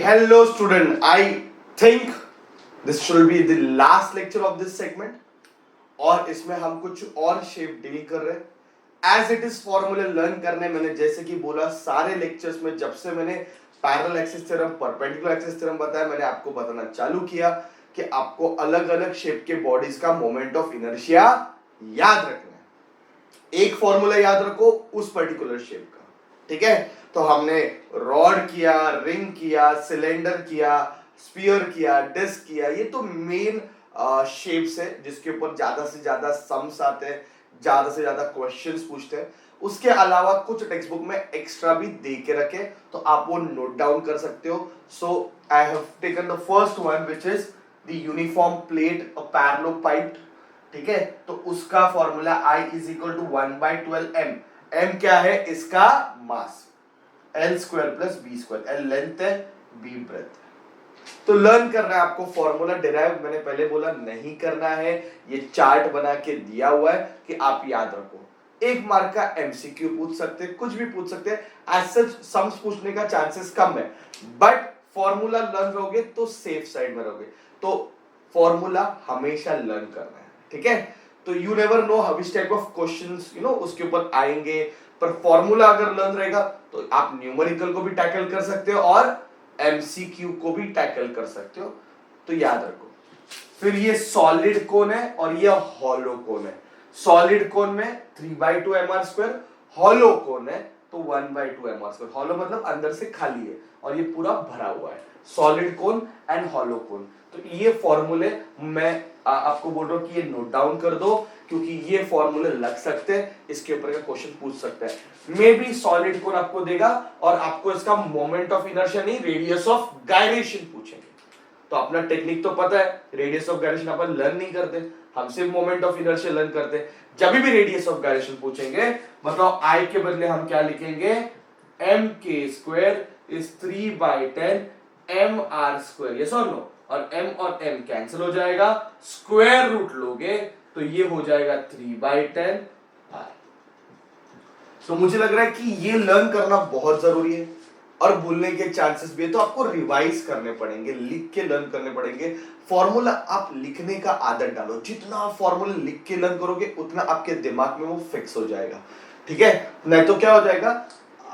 Hello student, I think this should be the last lecture of this segment और इसमें हम कुछ और शेप डील कर रहे हैं एज इट इज फॉर्मूले लर्न करने। मैंने जैसे कि बोला सारे लेक्चर्स में जब से मैंने parallel axis theorem perpendicular axis theorem बताया, मैंने आपको बताना चालू किया कि आपको अलग अलग शेप के बॉडीज का मोमेंट ऑफ इनर्शिया याद रखना है। एक फॉर्मूला याद रखो उस पर्टिकुलर शेप का, ठीक है। तो हमने रॉड किया, रिंग किया, सिलेंडर किया, स्फीयर किया, डिस्क किया, ये तो मेन शेप्स है जिसके ऊपर ज्यादा से ज्यादा सम्स आते हैं, ज्यादा से ज्यादा क्वेश्चंस पूछते हैं। उसके अलावा कुछ टेक्स्ट बुक में एक्स्ट्रा भी दे के रखे तो आप वो नोट डाउन कर सकते हो। So I have taken the first one which is the uniform plate a parallelepiped, ठीक है। तो उसका formula I is equal to 1/12 m। m क्या है? इसका mass, L square plus B square. L length है, B ब्रेथ। तो learn करना है आपको फॉर्मूला डिराइव। मैंने पहले बोला नहीं करना है, ये चार्ट बना के दिया हुआ है कि आप याद रखो। एक मार्क का MCQ पूछ सकते हैं, कुछ भी पूछ सकते हैं, एज सच सम्स पूछने का चांसेस कम है, बट फॉर्मूला लर्न रहोगे तो सेफ साइड में रहोगे। तो फॉर्मूला हमेशा लर्न करना है, ठीक है। तो you never know which type of questions उसके ऊपर आएंगे, पर फॉर्मूला अगर लर्न रहेगा तो आप न्यूमेरिकल को भी टैकल कर सकते हो और MCQ को भी टैकल कर सकते हो। तो याद रखो। फिर ये सॉलिड कोन है और ये हॉलो कोन है। सॉलिड कोन में 3/2 mr², हॉलो कोन है तो 1/2 mr²। हॉलो मतलब अंदर से खाली है और ये पूरा भरा हुआ है। सॉलिड कोन एंड हॉलो कोन। तो ये फॉर्मूले मैं आपको बोल रहा हूं कि ये नोट डाउन कर दो, क्योंकि ये फॉर्मूले लग सकते हैं, इसके ऊपर का क्वेश्चन पूछ सकते हैं। मे बी सॉलिड कोन आपको देगा और आपको इसका मोमेंट ऑफ इनर्शिया नहीं, रेडियस ऑफ गायरेशन पूछेंगे। तो अपना टेक्निक तो पता है, radius of gyration upon learn नहीं करते, हम सिर्फ मोमेंट ऑफ इनर्शिया लर्न करते हैं। जब भी रेडियस ऑफ गायरेशन पूछेंगे, बताओ I के बदले हम क्या लिखेंगे? mk² इज 3/10 mr², यस और नो। और m और m कैंसिल हो जाएगा, स्क्वायर रूट लोगे तो ये हो जाएगा 3/10 r। तो मुझे लग रहा है कि ये लर्न करना बहुत जरूरी है और भूलने के चांसेस भी है, तो आपको रिवाइज करने पड़ेंगे, लिख के लर्न करने पड़ेंगे। फॉर्मूला आप लिखने का आदत डालो, जितना फॉर्मूला लिख के लर्न करोगे उतना आपके दिमाग में वो फिक्स हो जाएगा, ठीक है। नहीं तो क्या हो जाएगा,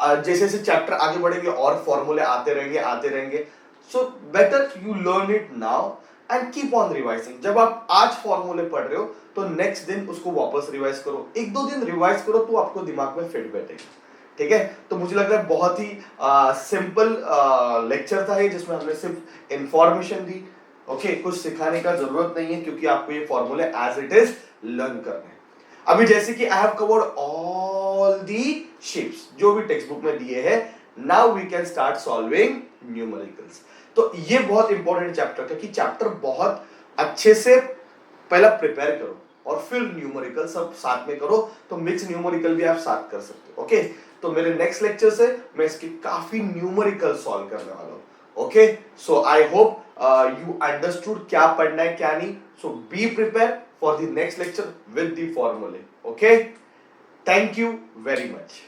जैसे जैसे चैप्टर आगे बढ़ेंगे और फॉर्मूले आते रहेंगे। So better you learn it now and keep on revising. जब आप आज फॉर्मूले पढ़ रहे हो तो नेक्स्ट दिन उसको वापस रिवाइज करो, 1-2 दिन रिवाइज करो तो आपको दिमाग में फिट बैठेगा, ठीक है। तो मुझे लग रहा है बहुत ही सिंपल लेक्चर था ये, जिसमें हमने सिर्फ इंफॉर्मेशन दी, ओके। कुछ सिखाने का जरूरत नहीं है क्योंकि आपको ये फॉर्मूले एज इट इज लर्न करने हैं। अभी जैसे कि I have covered all the shapes जो भी टेक्स्ट बुक में दिए हैं, now we can start solving numericals. तो ये बहुत इंपॉर्टेंट चैप्टर, क्योंकि चैप्टर बहुत अच्छे से पहला प्रिपेयर करो और फिर न्यूमेरिकल सब साथ में करो, तो मिक्स न्यूमेरिकल भी आप साथ कर सकते हो, ओके। तो मेरे नेक्स्ट लेक्चर से मैं इसकी काफी न्यूमेरिकल सॉल्व करने वाला हूं, okay. So I hope you understood क्या पढ़ना है क्या नहीं। So be prepare for the next lecture with the फॉर्मूले, okay. Thank you very much.